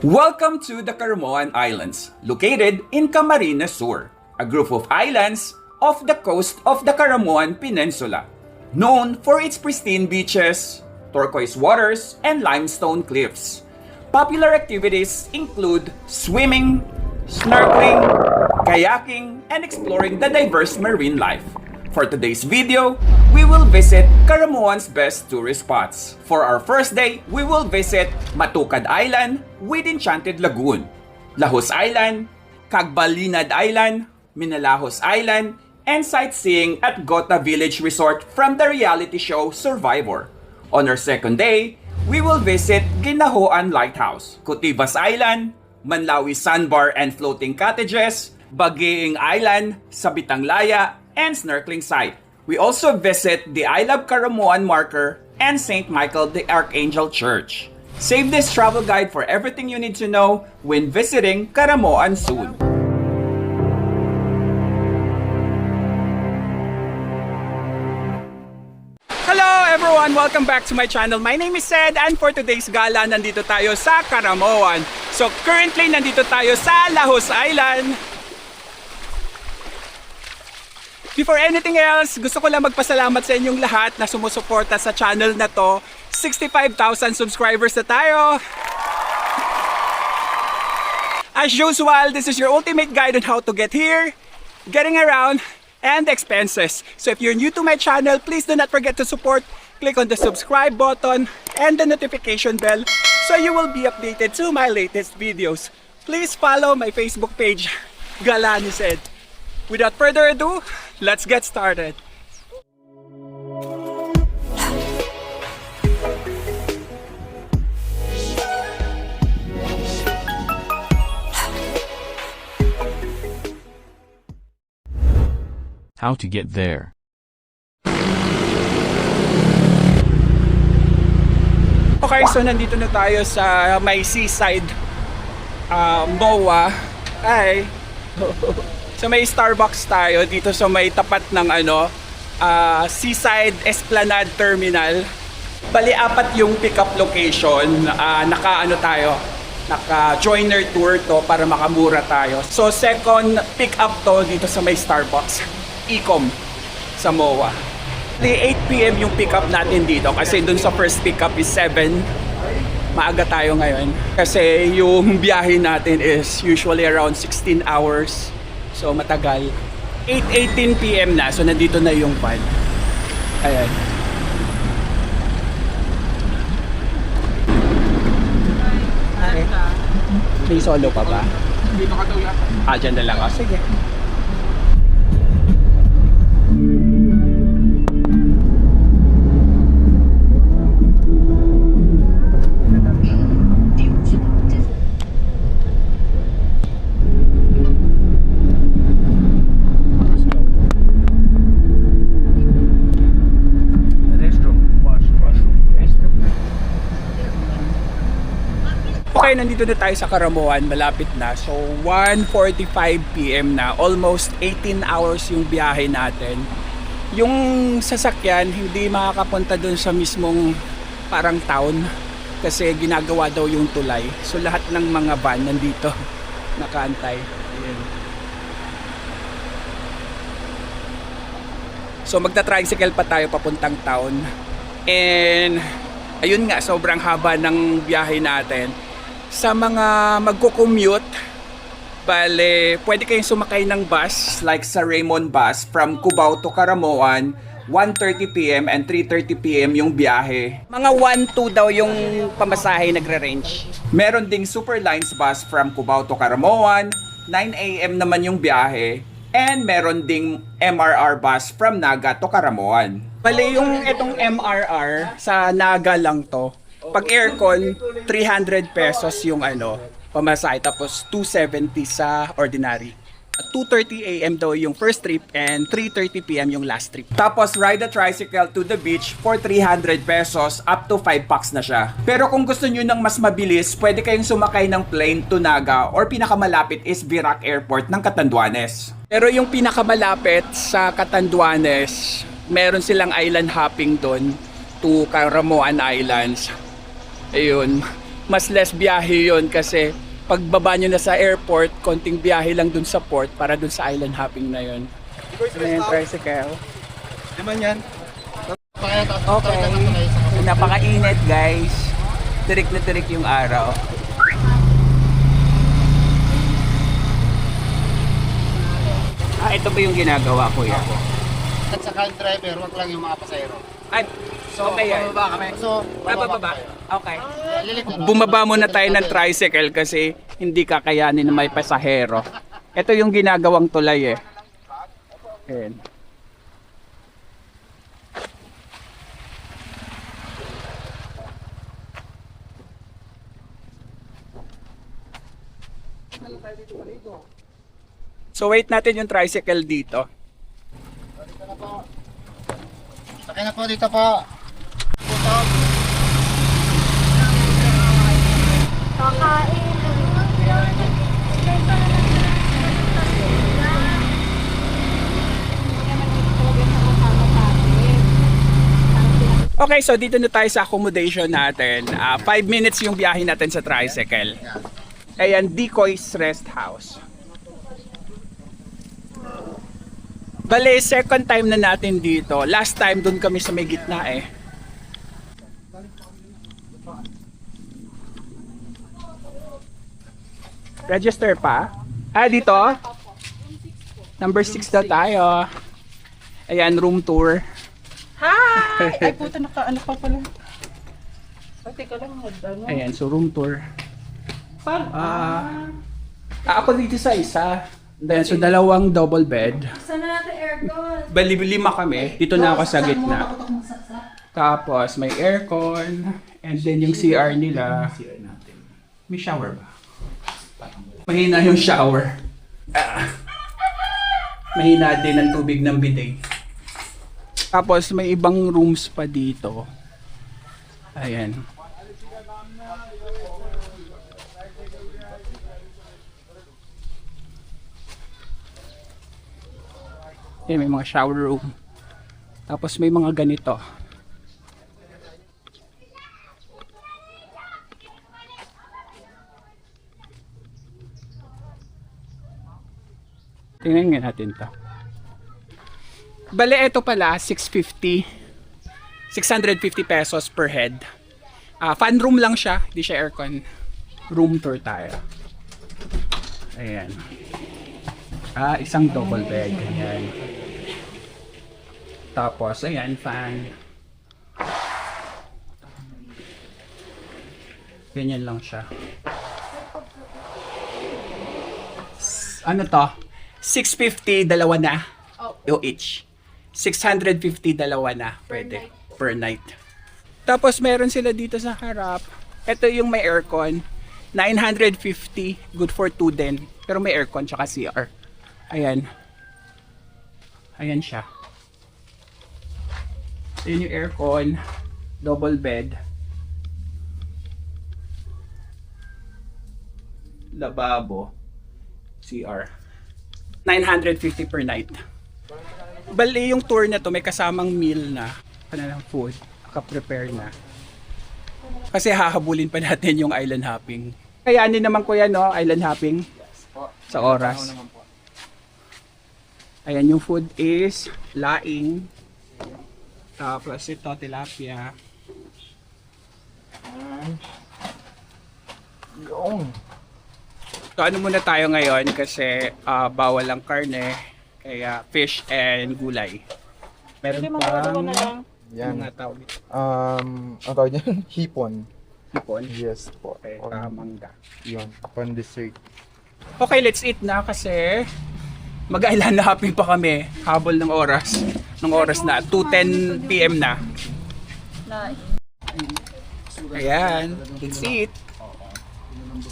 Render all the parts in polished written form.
Welcome to the Caramoan Islands, located in Camarines Sur, a group of islands off the coast of the Caramoan Peninsula, known for its pristine beaches, turquoise waters, and limestone cliffs. Popular activities include swimming, snorkeling, kayaking, and exploring the diverse marine life. For today's video, we will visit Caramoan's best tourist spots. For our first day, we will visit Matukad Island with Enchanted Lagoon, Lahos Island, Cagbalinad Island, Minalahos Island, and sightseeing at Gota Village Resort from the reality show Survivor. On our second day, we will visit Ginahoan Lighthouse, Cotibas Island, Manlawi Sandbar and Floating Cottages, Bageeng Island, Sabitang Laya, and snorkeling site. We also visit the I Love Caramoan marker and St. Michael the Archangel Church. Save this travel guide for everything you need to know when visiting Caramoan soon. Hello everyone! Welcome back to my channel. My name is Sed and for today's gala, nandito tayo sa Caramoan. So currently, nandito tayo sa Lahos Island. Before anything else, gusto ko lang magpasalamat sa inyong lahat na sumusuporta sa channel na to. 65,000 subscribers na tayo. As usual, this is your ultimate guide on how to get here, getting around, and expenses. So if you're new to my channel, please do not forget to support. Click on the subscribe button and the notification bell so you will be updated to my latest videos. Please follow my Facebook page, Gala ni Sed. Without further ado, let's get started. How to get there. Okay, so nandito na tayo sa may seaside MOA. Hi! So may Starbucks tayo dito sa may tapat ng Seaside Esplanade Terminal. Bali, 4 yung pickup location. Naka joiner tour to para makamura tayo. So second pickup to dito sa may Starbucks, Ecom sa MOA. 8 PM yung pickup natin dito kasi dun sa first pickup is 7. Maaga tayo ngayon kasi yung biyahe natin is usually around 16 hours. So matagal. 8:18 PM na. So nandito na yung van. Ayan. Okay. May solo pa ba? Dito ka daw yata. Dyan na lang. Sige. Okay, nandito na tayo sa Caramoan, malapit na. So 1:45 PM na, almost 18 hours yung biyahe natin. Yung sasakyan hindi makakapunta dun sa mismong parang town kasi ginagawa daw yung tulay. So lahat ng mga van nandito nakaantay. Ayan. So magta-tricycle pa tayo papuntang town. And ayun nga, sobrang haba ng biyahe natin. Sa mga magko-commute, bale, pwede kayong sumakay ng bus like sa Raymond Bus from Cubao to Caramoan, 1:30 PM and 3:30 PM yung biyahe. Mga 1-2 daw yung pamasahe nagre-range. Meron ding Superlines bus from Cubao to Caramoan, 9 AM naman yung biyahe. And meron ding MRR bus from Naga to Caramoan. Bale, yung itong MRR sa Naga lang to. Pag aircon, 300 pesos yung pamasahe, tapos 270 sa ordinary. At 2:30 AM daw yung first trip and 3:30 PM yung last trip. Tapos ride a tricycle to the beach for 300 pesos, up to 5 packs na siya. Pero kung gusto nyo ng mas mabilis, pwede kayong sumakay ng plane to Naga or pinakamalapit is Virac Airport ng Catanduanes. Pero yung pinakamalapit sa Catanduanes, meron silang island hopping doon to Caramoan Islands. Ayun, mas less biyahe yun kasi pagbaba nyo na sa airport, konting biyahe lang dun sa port para dun sa island hopping na yun. Ano yung tricycle? Naman yan. Okay. Napakainit guys. Tirik na tirik yung araw. Ito ba yung ginagawa ko yan? At saka yung driver, wag lang yung mga pasahero. Ay, okay yan. Bababa kami. So, Bababa. Okay. lilit na. Bumaba muna tayo ng tricycle kasi hindi kakayanin na may pasahero. Ito yung ginagawang tulay eh. Ayan. So wait natin yung tricycle dito. Sakay na po dito po. Okay, so dito na tayo sa accommodation natin. 5 minutes yung biyahe natin sa tricycle. Ayan, Decoy's Rest House. Bale, second time na natin dito. Last time dun kami sa may gitna eh. Register pa? Dito? Number 6 daw tayo. Ayan, room tour. Hi! Ay puta, naka-ano pa pala. Ay, teka lang, ano? Ayan, so room tour. Paano? Ako dito sa isa. Then, so dalawang double bed. Saan na natin aircon? Bali, 5 kami. Dito na ako sa gitna. Tapos, may aircon. And then, yung CR nila. May shower ba? Mahina yung shower. Mahina din ang tubig ng bidet. Tapos, may ibang rooms pa dito. Ayan. Ayan, may mga shower room. Tapos may mga ganito. Tingnan nga natin to. Bale, ito pala, 650 pesos per head. Fan room lang siya, hindi siya aircon. Room tour tayo. Ayan. Isang double bed. Ayan. Tapos, ayan, fan. Ganyan lang siya. Ano to? 650, dalawa na. O each. 650, dalawa na. Pwede. Per night. Tapos, meron sila dito sa harap. Ito yung may aircon. 950. Good for 2 din. Pero may aircon tsaka CR. Ayan. Ayan siya. Ayan yung aircon. Double bed. Lababo. CR. 950 per night. Bali yung tour na to may kasamang meal na. Kanilang food. Naka-prepare na. Kasi hahabulin pa natin yung island hopping. Kayanin naman ko yan, no? Island hopping. Sa oras. Ayan, yung food is laing. Tapos ito, tilapia. So ano muna tayo ngayon kasi bawal ang karne. Kaya fish and gulay. Meron pang Yan. mga tawag dito. Ang tawag niyan? Hipon. Hipon. Yes po. Okay, mangga. Yun. Pan dessert. Okay, let's eat na kasi mag-island hopping pa kami. Habol ng oras. Ng oras na. 2:10 PM na. Ayan. Let's eat.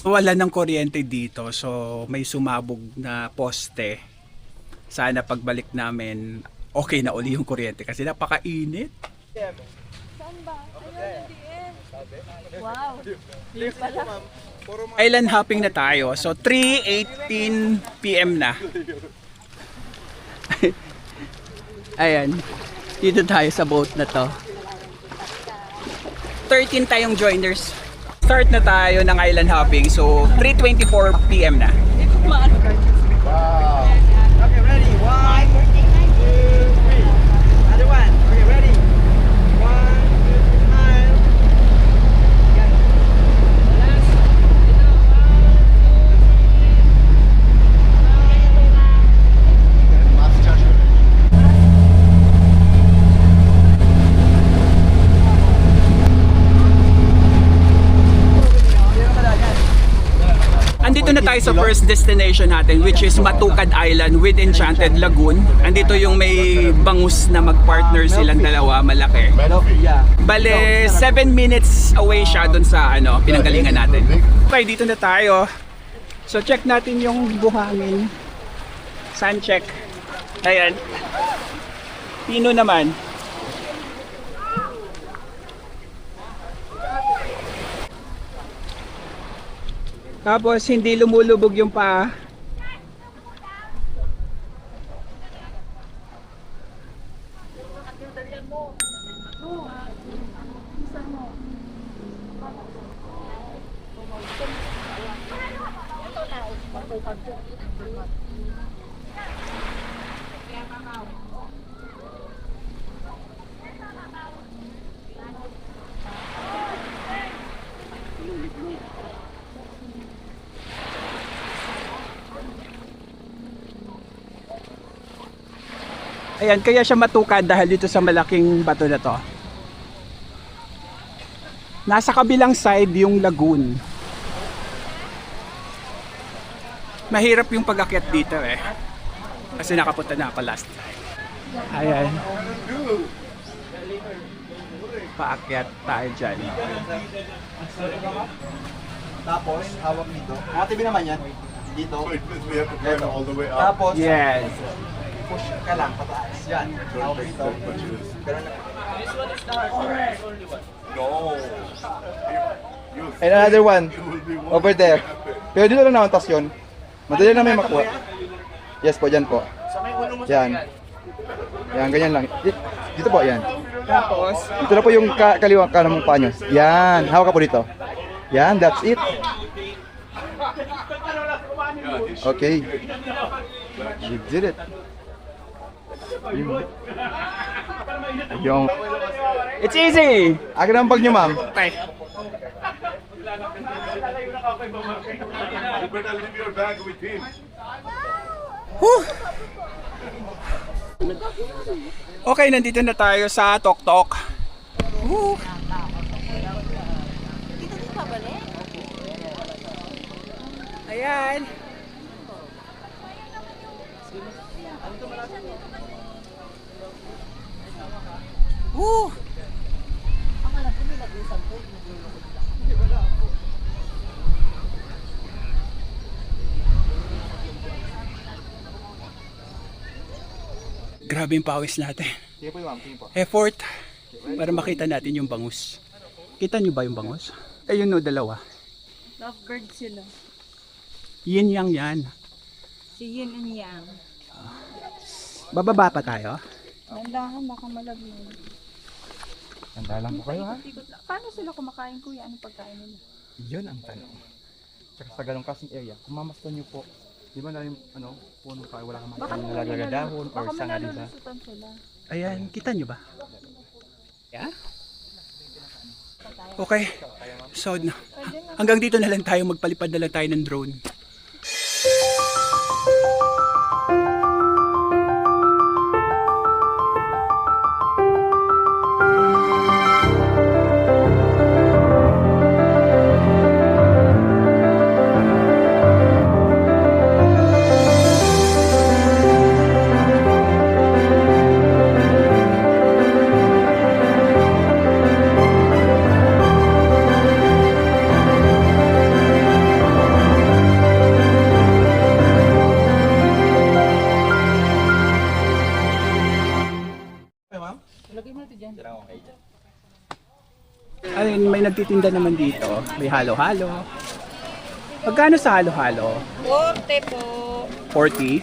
Wala ng kuryente dito. So, may sumabog na poste. Sana pagbalik namin, okay na uli yung kuryente kasi napakainit. Saan ba? Ayun, DN. Wow. Yun pala. Island hopping na tayo. So 3:18 PM na. Ayan. Dito tayo sa boat na to. 13 tayong joiners. Start na tayo ng island hopping. So, 3:24 PM na. Andito na tayo sa first destination natin, which is Matukad Island with Enchanted Lagoon. Andito yung may bangus na magpartner silang dalawa, malaki. Bale, 7 minutes away siya dun sa pinanggalingan natin. Okay, dito na tayo. So check natin yung buhangin. Sun check. Ayan. Pino naman. Tapos hindi lumulubog yung paa. Ayan, kaya siya matukad dahil dito sa malaking bato na to. Nasa kabilang side yung lagoon. Mahirap yung pag-akyat dito eh. Kasi nakapunta na ako last time. Ayan. Paakyat tayo dyan. Tapos, hawak dito. Mga TV naman yan. Dito. Tapos, Yes. push ka lang pataas. Yan. Hawak dito. Ganun lang. And another one. Over there. Pero dito lang naman tas yun. Madali na may makuha. Yes po, dyan po. Yan. Yan, ganyan lang. Dito po, yan. Tapos, Dito na po yung kaliwang kanang paa nyo. Yan. Hawak ka po dito. Yan, that's it. Okay. You did it. Yung... it's easy! Akin ang bag nyo, ma'am. Okay. Okay, nandito na tayo sa Tok Tok. Woo! Ayan. Woo! Grabe yung pawis natin. Sige po, ma'am. Sige po. Effort para makita natin yung bangus. Kita nyo ba yung bangus? Ayun no, dalawa. Lovebird sila. Yin yang yan. Si Yin and Yang. Bababa pa tayo. Nandahan, baka malaglag. Handa lang po kayo, ha? Ikot lang. Paano sila kumakain, kuya? Anong pagkain nila? Yun ang tanong. Tsaka sa ganong kasing area, kung mamastan nyo po, di ba na yung puno pa, wala kang makakain na laglag dahon or sanga din sa... malulusutan sila. Ayan, kita nyo ba? Yeah? Okay. So, hanggang dito na lang tayo. Magpalipad na lang tayo ng drone. Ayun, may nagtitinda naman dito. May halo-halo. Magkano sa halo-halo? 40 po. 40.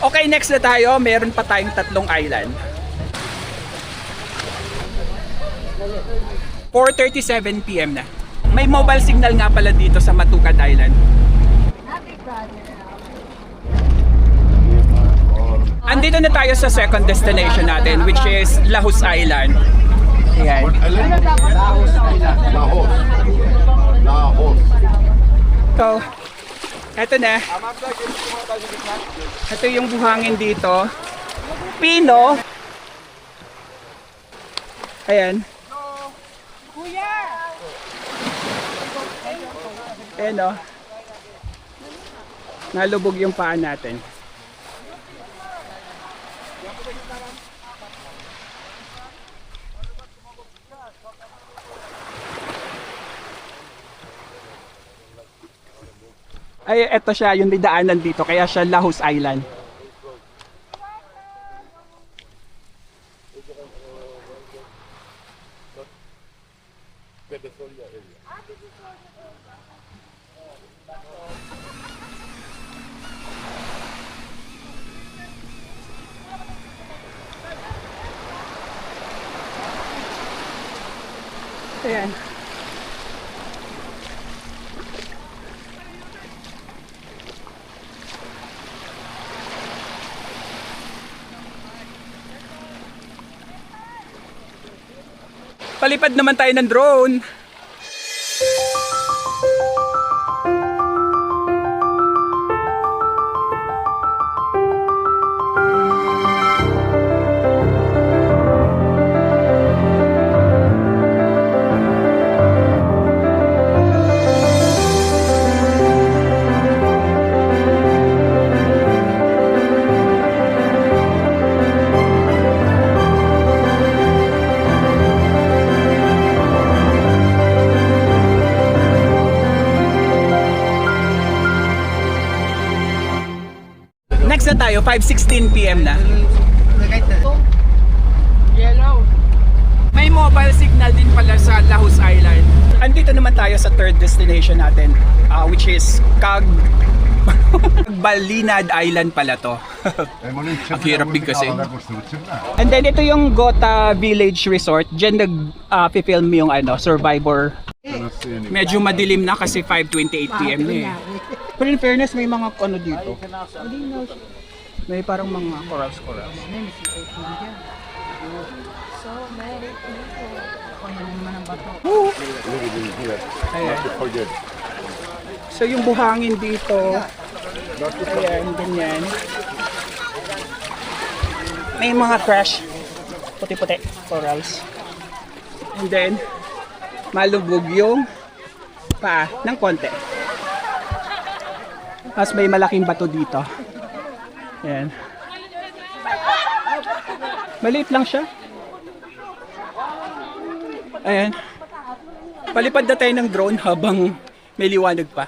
Okay, next na tayo. Meron pa tayong 3 island. 4:37 PM na. May mobile signal nga pala dito sa Matucad Island. Andito na tayo sa second destination natin, which is Lahus Island. Ayan. So, eto na. Ito yung buhangin dito. Pino. Ayan. Ayan o. Nalubog yung paa natin. Ay, eto siya, yung may daanan dito, kaya siya Lahus Island. Ayan. Palipad naman tayo ng drone. Next na tayo, 5:16 PM na. May mobile signal din pala sa Lahus Island. Andito naman tayo sa third destination natin, which is Balinad Island pala to. Ang hirap bigkasin. And then ito yung Gota Village Resort. Diyan nag-film yung Survivor. Medyo madilim na kasi 5:28 PM na eh. Pero in fairness, may mga dito. May parang mga corals. Ayan. So yung buhangin dito, ayan, ganyan. May mga crash, puti-puti, corals. And then, malubog yung paa ng konti. Tapos may malaking bato dito. Ayan. Maliit lang siya. Ayan. Palipad na tayo ng drone habang may liwanag pa.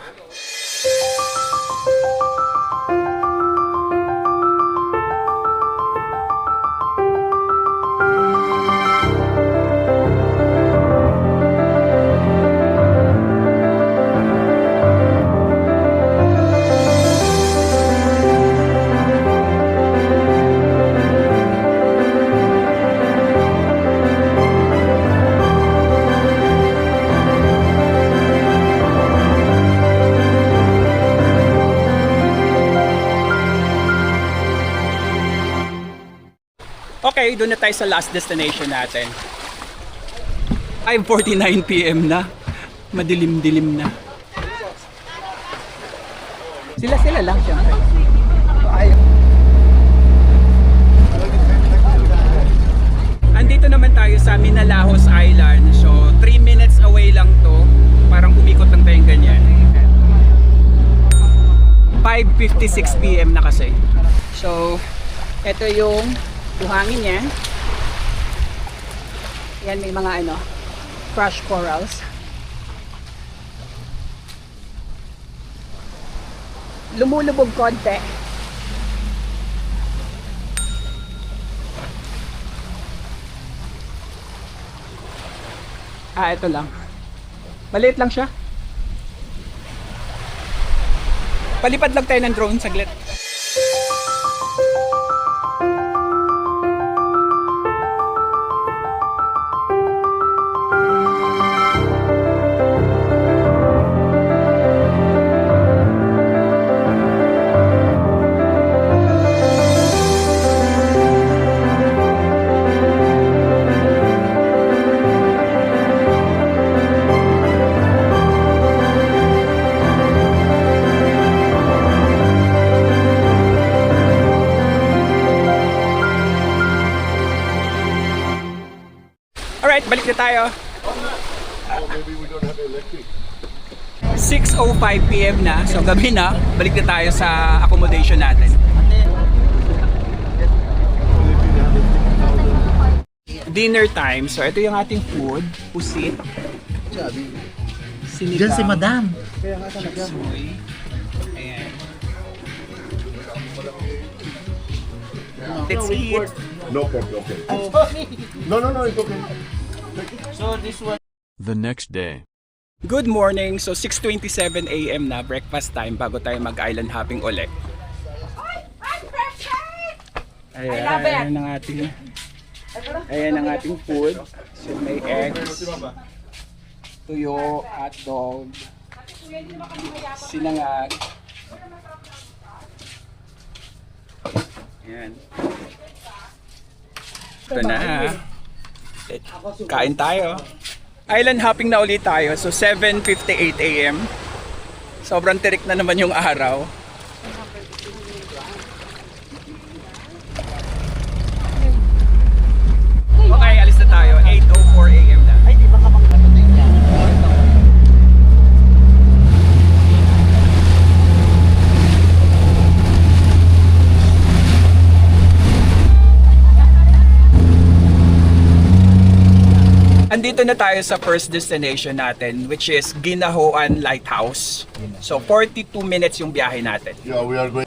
Okay, doon na tayo sa last destination natin. 5:49 PM na. Madilim-dilim na. Sila lang siyempre. Andito naman tayo sa Minalahos Island. So, 3 minutes away lang to. Parang umikot lang tayong ganyan. 5:56 PM na kasi. So, ito yung buhangin niya. Yan, may mga crush corals. Lumulubog konti. Ito lang. Maliit lang siya. Palipad lang tayo ng drone saglit. tayo. 6:05 PM na, so gabi na. Balik na tayo sa accommodation natin. Dinner time. So ito yung ating food. Pusit. Sinigang. Diyan si Madam. Chapsuy. Ayan. Let's eat. No problem, okay. No, it's okay. The next day. Good morning. So 6:27 AM na, breakfast time bago tayo mag-island hopping ulit. Ayan ang ating food. So may eggs, tuyo, hotdog, sinangag. Ayan. Ito na. Kain tayo. Island hopping na ulit tayo. So 7:58 AM. Sobrang tirik na naman yung araw. Okay, alis na tayo. 8:04 AM na. Ay, di ba kapag-atin niya? Andito na tayo sa first destination natin, which is Ginahoan Lighthouse. So 42 minutes yung biyahe natin. Yeah, we are going.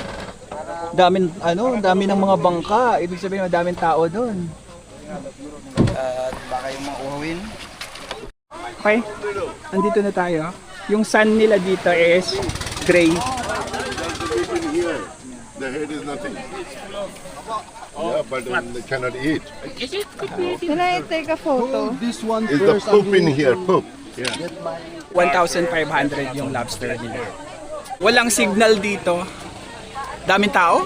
Dami ng mga bangka. Ibig sabihin, madaming tao doon. Baka yung mga uhawin. Okay, andito na tayo. Yung sun nila dito is gray. The head is nothing. Yeah, but they cannot eat. Can I take a photo? This one Is the poop in here? Poop. Yeah. 1,500 yung lobster nila. Walang signal dito. Daming tao?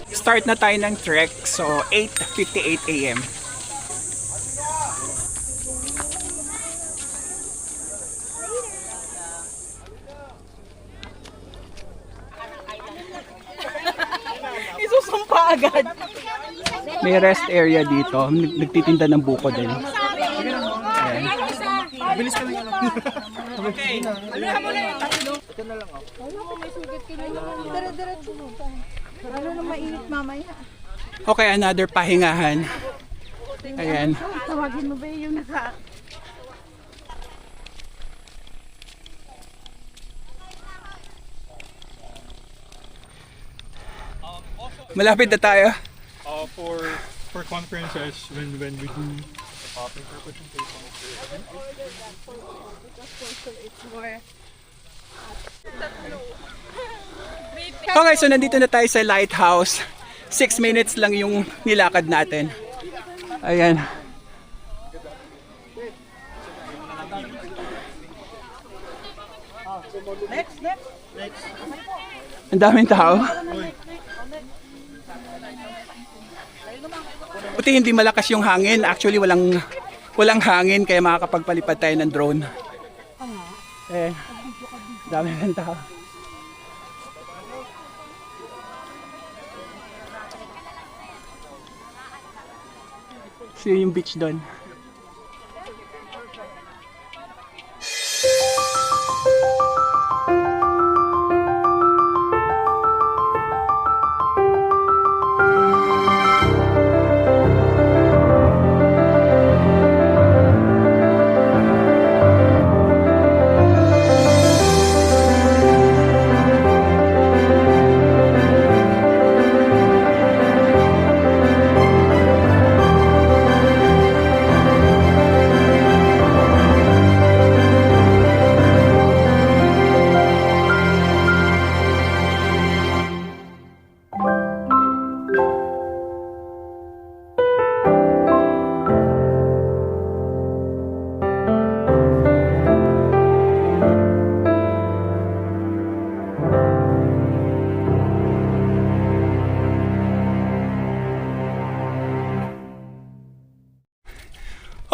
Start na tayo ng trek. So 8:58 AM. Isusumpa agad. May rest area dito. Nagtitinda ng buko din. Ayan. Bilis ka lang. Okay. Alam mo na yung tatlo. Ito na lang ako. Wala ko may sugat ka na naman. Dire-diretso mo. Ano na mainit mamaya. Okay, another pahingahan. Ayan. Tawagin mo ba yung nasa... Malapit na tayo. For conferences when we do paper presentation. Okay, so nandito na tayo sa lighthouse. 6 minutes lang yung nilakad natin. Ayan. Ang daming tao. Buti hindi malakas yung hangin. Actually, walang hangin kaya makakapagpalipad tayo ng drone. Eh, dami ng tao. So yung beach doon.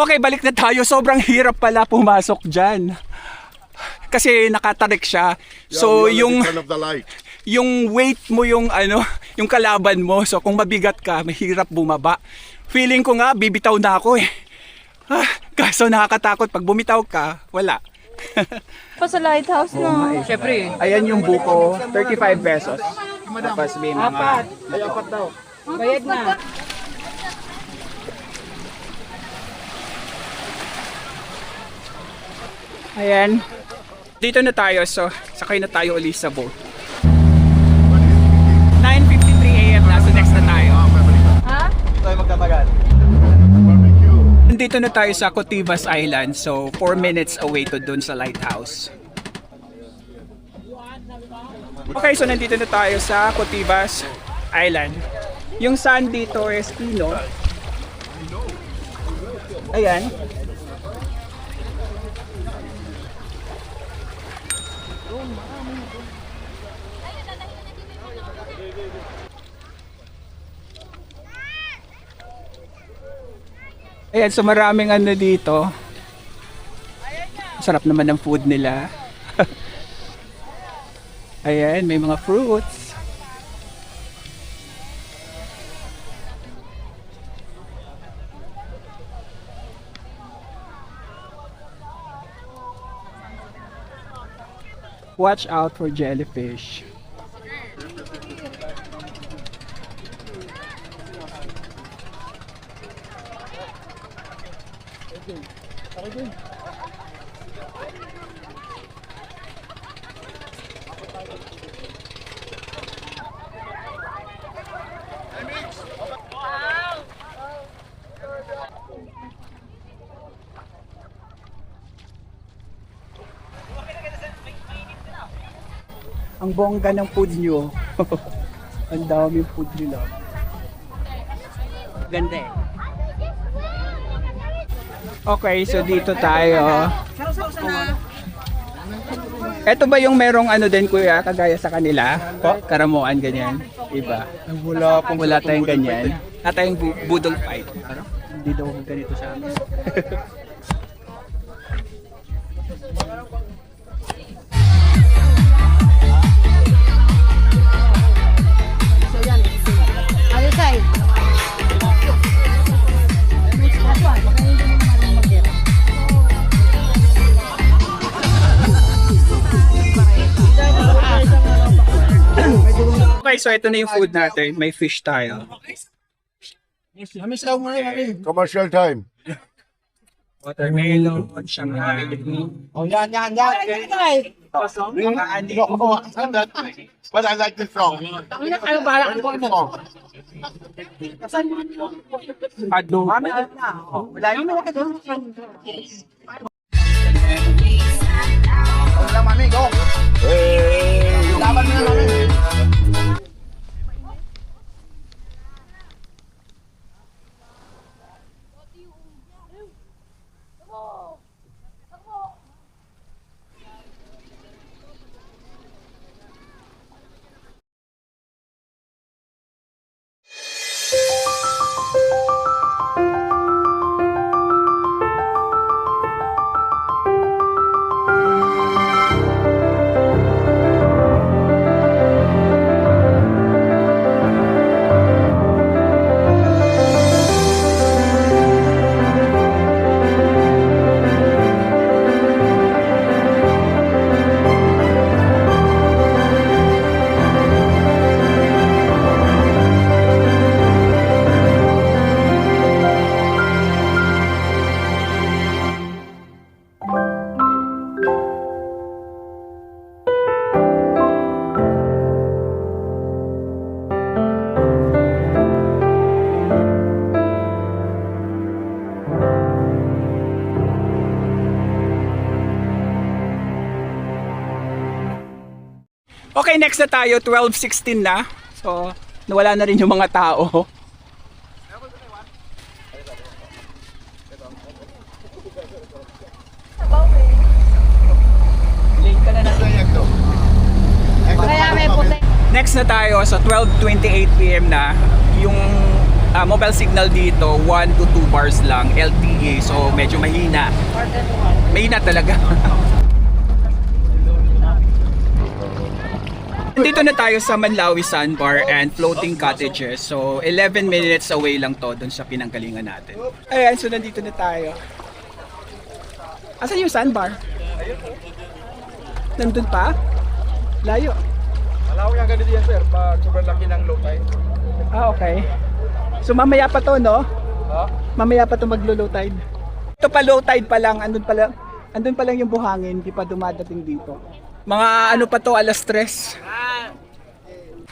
Okay, balik na tayo. Sobrang hirap pala pumasok dyan. Kasi nakatarik siya. So Yeah, we are yung in front of the light. yung weight mo yung ano, yung kalaban mo. So kung mabigat ka, mahirap bumaba. Feeling ko nga bibitaw na ako eh. Kaso nakakatakot pag bumitaw ka, wala. Pa sa lighthouse na. Siyempre, ayan yung buko, 35 pesos. Tapos may mga apat daw. Bayad na. Ayan. Dito na tayo, so sakay na tayo ulit sa boat. 9:53 AM na, so next na tayo. Tayo magtatagal. Nandito na tayo sa Cotibas Island, so 4 minutes away to dun sa lighthouse. Okay, so nandito na tayo sa Cotibas Island. Yung sand dito is pino. Ayan. Ayan, so maraming ano dito. Sarap naman ng food nila. Ayan, may mga fruits. Watch out for jellyfish. Ang bongga ng food nyo. Ang dami yung food nila. Ganda eh. Okay, so dito tayo. Ito ba yung merong ano din kuya, kagaya sa kanila? Karamuan ganyan? Iba? Wala tayong ganyan. Wala tayong budol fight. Hindi daw ganito sa amin. Other side. Okay, so ito na yung food natin. May fish tayo. Commercial time. Watermelon, Shanghai. Oh, yan. But I like the song. Adobo. Okay, next na tayo. 12:16 na. So, nawala na rin yung mga tao. Kaya may puti. Next na tayo. So, 12:28 PM na. Yung mobile signal dito, 1 to 2 bars lang. LTE. So, medyo mahina. Mahina talaga. Dito na tayo sa Manlawi Sandbar and Floating Cottages. So, 11 minutes away lang to dun sa pinanggalingan natin. Ayan, so nandito na tayo. Asan yung sandbar? Nandun pa? Layo. Malawi ang ganito yan, sir, pag sobrang laki ng low tide. Ah, okay. So, mamaya pa to, no? Mamaya pa to maglo-low tide. Ito pa low tide pa lang, andun pa lang yung buhangin, hindi pa dumadating dito. Mga ano pa to, alas 3.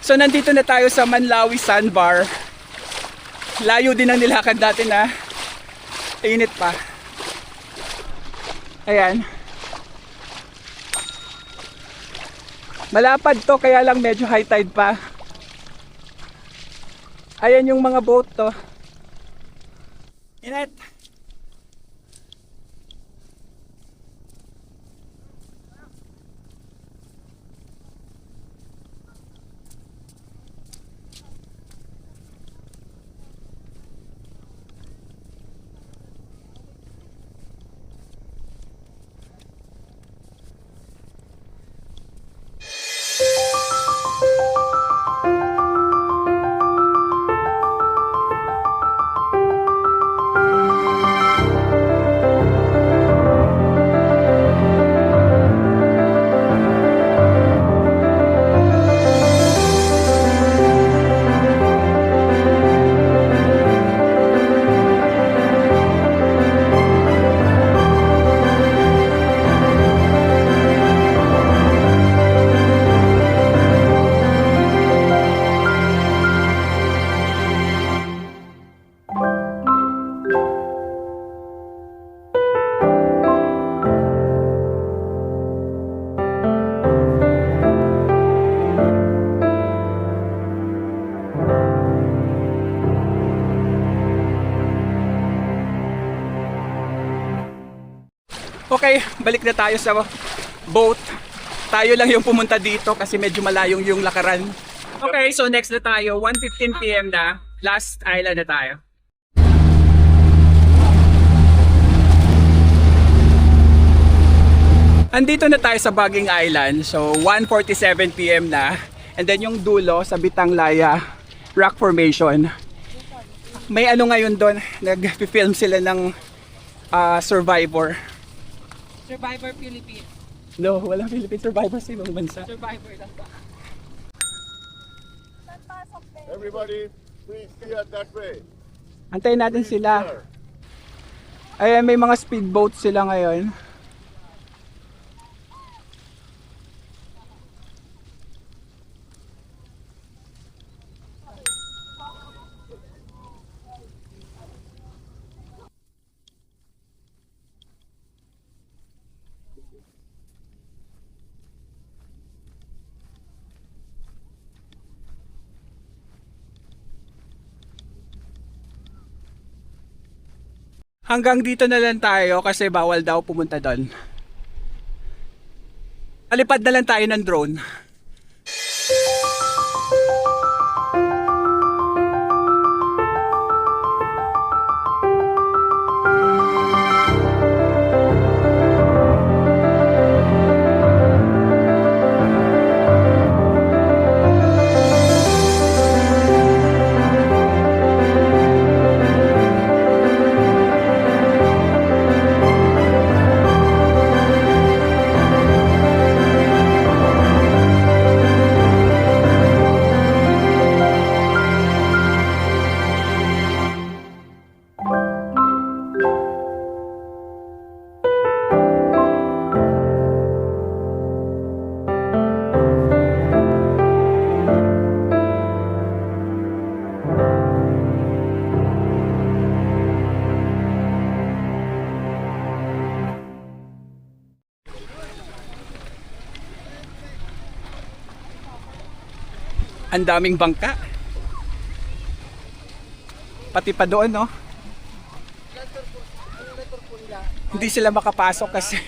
So nandito na tayo sa Manlawi Sandbar. Layo din ang nilakad natin na init pa. Ayan. Malapad to kaya lang medyo high tide pa. Ayan yung mga boat to. Init. Okay, balik na tayo sa boat. Tayo lang yung pumunta dito kasi medyo malayong yung lakaran. Okay, so next na tayo. 1:15 PM na. Last island na tayo. Andito na tayo sa Baging Island. So 1:47 PM na. And then yung dulo sa Bitanglaya Rock Formation. May ano ngayon doon, nag-film sila ng Survivor. Survivor Philippines. No, walang Philippine Survivor sa ibang bansa. Survivor lang ba? Everybody, please steer that way. Antayin natin sila. Ayan, may mga speedboat sila ngayon. Hanggang dito na lang tayo kasi bawal daw pumunta doon. Palipad na lang tayo ng drone. Ang daming bangka. Pati pa doon, no? Hindi sila makapasok kasi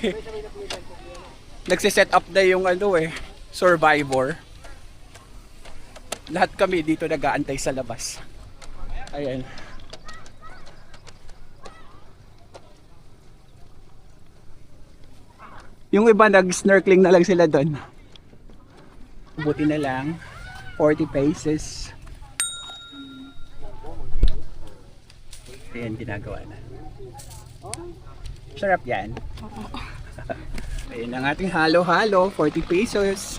nagsiset up na yung ano Survivor. Lahat kami dito nag-aantay sa labas. Ayan. Yung iba nag-snorkeling na lang sila doon. Buti na lang. 40 pesos. Ayan, ginagawa na. Sarap yan. Ayan ang ating halo-halo. 40 pesos.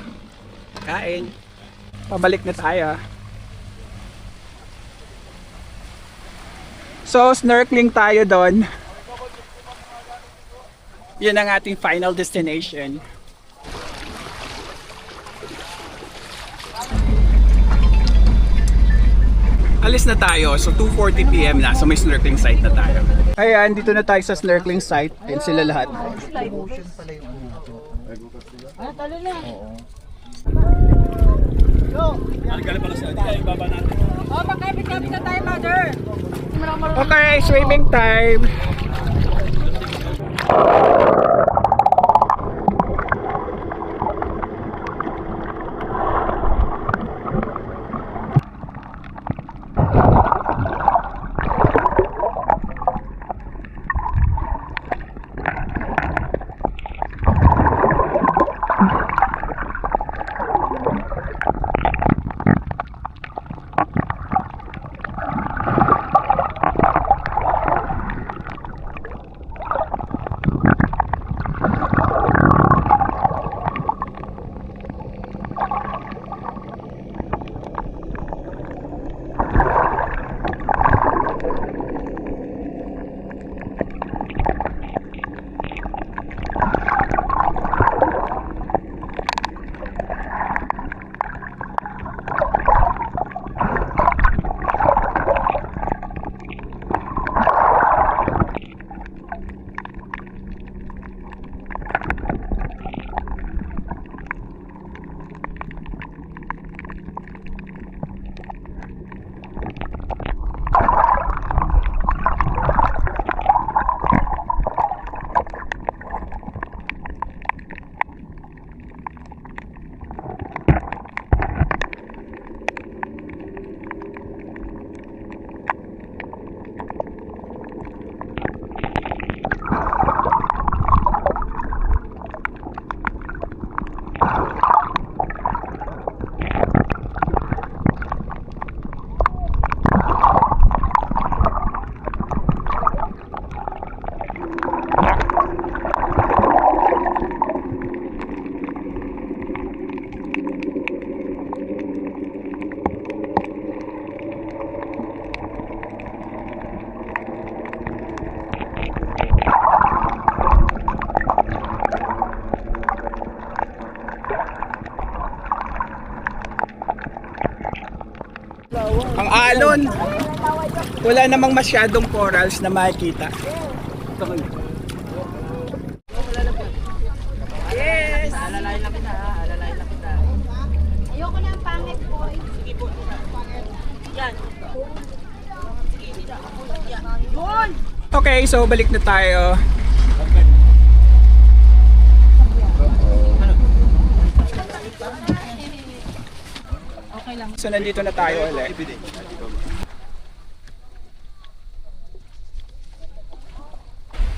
Kain. Pabalik na tayo. So, snorkeling tayo doon. Yun ang ating final destination. Alis na tayo. So 2:40 PM na. So may snorkeling site na tayo. Ayan, dito na tayo sa snorkeling site. Ayan sila lahat. Okay, swimming time. Ang alon. Wala namang masyadong corals na makikita. Yes! Ayoko na ang pangit po. Sige po. Yan. Yun! Okay, so balik na tayo. So nandito na tayo ulit.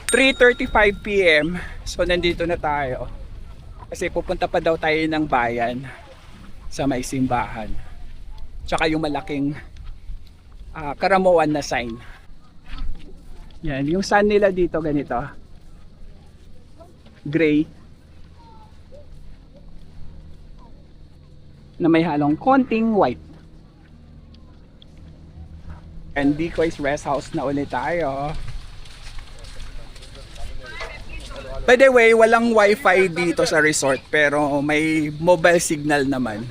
(3:35 PM). So nandito na tayo. Kasi pupunta pa daw tayo ng bayan sa may simbahan. Tsaka yung malaking Karamoan na sign. Yan, yung sun nila dito ganito. Gray. Na may halong konting white. And Decoy's Rest House na ulit tayo. By the way, walang wifi dito sa resort pero may mobile signal naman.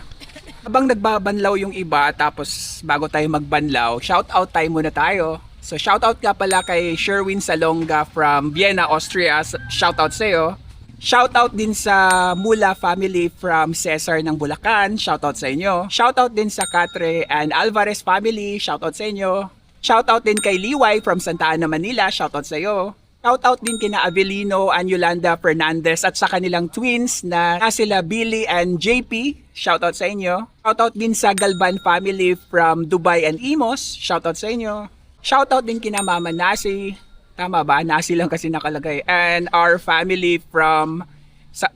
Habang nagbabanlaw yung iba tapos bago tayo magbanlaw, shout out tayo muna tayo. So shout out ka pala kay Sherwin Salonga from Vienna, Austria. Shout out sa'yo. Shoutout din sa Mula family from Cesar ng Bulacan. Shoutout sa inyo. Shoutout din sa Catre and Alvarez family. Shoutout sa inyo. Shoutout din kay Liway from Santa Ana, Manila. Shoutout sa iyo. Shoutout din kina Avelino and Yolanda Fernandez at sa kanilang twins na sila Billy and JP. Shoutout sa inyo. Shoutout din sa Galban family from Dubai and Imos. Shoutout sa inyo. Shoutout din kina Mama Nasi. Tama ba? Nasi lang kasi nakalagay. And our family from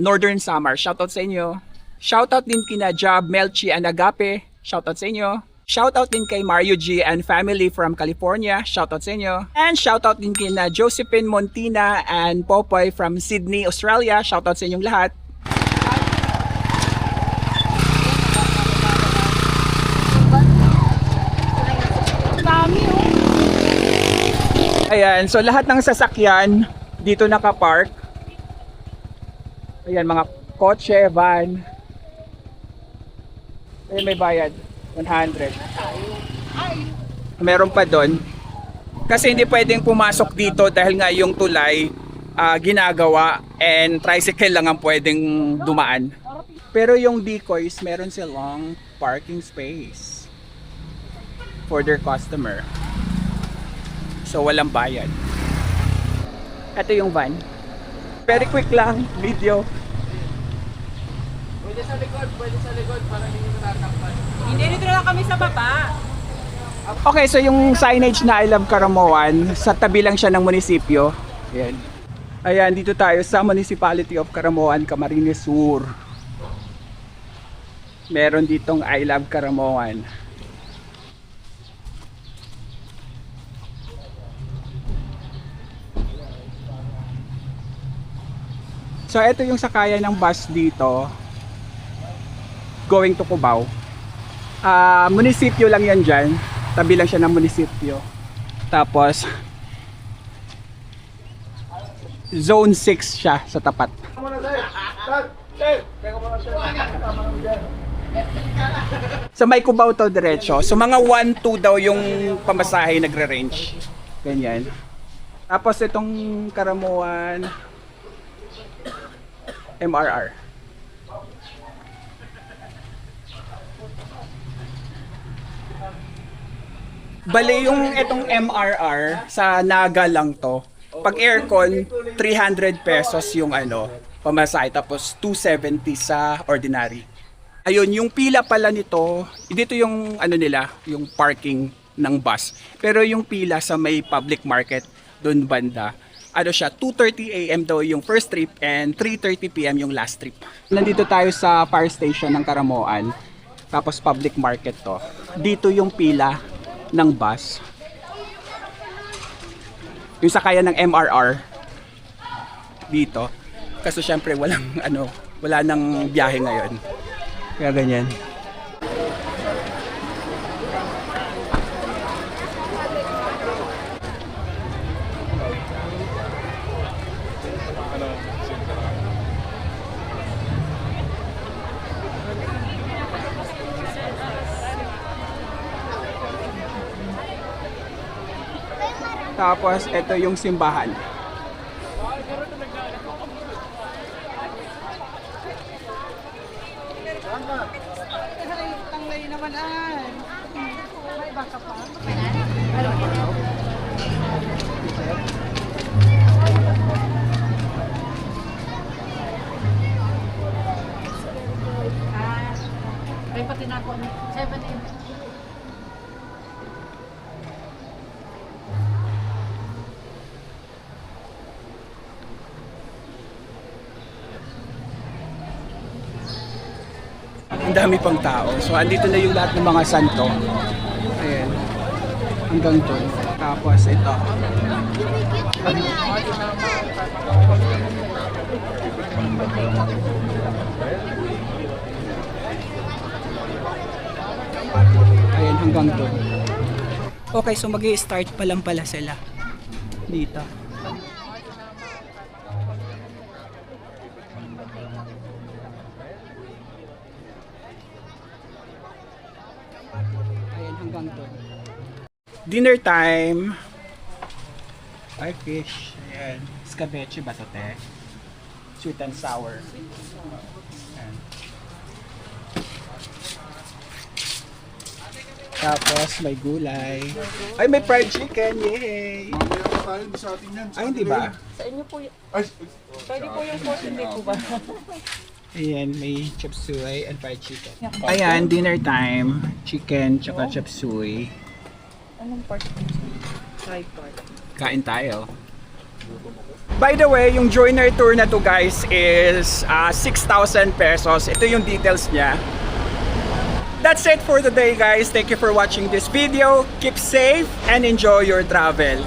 Northern Samar. Shoutout sa inyo. Shoutout din kina Job, Melchi, and Agape. Shoutout sa inyo. Shoutout din kay Mario G and family from California. Shoutout sa inyo. And shoutout din kina Josephine Montina and Popoy from Sydney, Australia. Shoutout sa inyong lahat. Ayan, so lahat ng sasakyan dito nakapark. Ayan, mga kotse, van. Ayan, may bayad. 100. Meron pa doon. Kasi hindi pwedeng pumasok dito dahil nga yung tulay ginagawa and tricycle lang ang pwedeng dumaan. Pero yung decoys, meron silang parking space for their customer. So walang bayad. Ito yung van. Very quick lang video. Pwede sa likod para hindi natatakpan. Hindi, dito na lang kami sa baba. Okay, so yung signage na I Love Caramoan, sa tabi lang siya ng munisipyo. Ayan. Ayan, dito tayo sa Municipality of Caramoan, Camarines Sur. Meron ditong I Love Caramoan. So ito yung sakayan ng bus dito going to Cubao. Munisipyo lang yan dyan. Tabi lang siya ng munisipyo. Tapos zone 6 siya sa tapat. Sa may Cubao to diretso. So mga 1-2 daw yung pamasahe nagre-range. Ganyan. Tapos itong Caramoan MRR. Bale yung itong MRR sa Naga lang to. Pag aircon, 300 pesos yung pamasahe, tapos 270 sa ordinary. Ayun, yung pila pala nito, dito yung nila, yung parking ng bus. Pero yung pila sa may public market doon banda, siya, 2:30 AM daw yung first trip and 3:30 PM yung last trip. Nandito tayo sa fire station ng Caramoan. Tapos public market to. Dito yung pila ng bus. Yung sakayan ng MRR dito. Kasi syempre walang wala nang biyahe ngayon. Kaya ganyan. Tapos ito yung simbahan. Tanglay naman ay. May baka pa. Ay pati na ako 7. Ang dami pang tao. So andito na yung lahat ng mga santo. Ayan. Hanggang doon. Tapos ito. Ayan, hanggang doon. Okay, so mag-i-start pa lang pala sila dito. Ayan, hanggang doon. Dinner time. Ay, fish. Ayan. Escabeche ba ito, te? Sweet and sour. Ayan. Tapos may gulay. Ay, may fried chicken. Yay! Ay, hindi ba? Sa inyo po yun. Pwede po yung pork, hindi po ba? Ayan, may chop suey and fried chicken. Ayan, dinner time. Chicken, tsaka chop suey. Anong part? Side part. Kain tayo. By the way, yung joiner tour na to guys is 6,000 pesos. Ito yung details niya. That's it for today guys. Thank you for watching this video. Keep safe and enjoy your travel.